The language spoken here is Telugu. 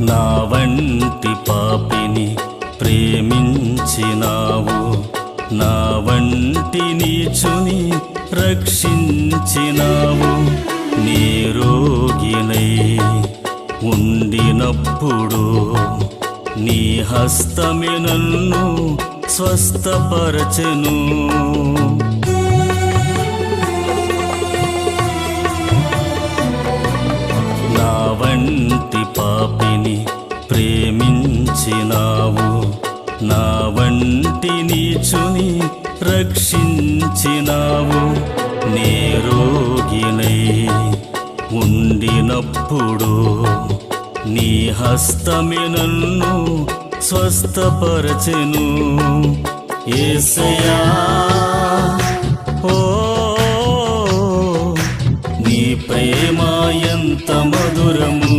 నా వంటి పాపిని ప్రేమించినావు, నా వంటి నీచుని రక్షించినావు. నీ రోగినై ఉండినప్పుడు నీ హస్తమే నన్ను స్వస్థపరచెను. నా వంటి పాపిని ప్రేమించినావు, నా వంటి నీచుని రక్షించినావు. నీ రోగినై ఉండినప్పుడు నీ హస్తమే నన్ను స్వస్థపరచెను. యేసయ్యా ఓ నీ ప్రేమ ఎంత మధురము,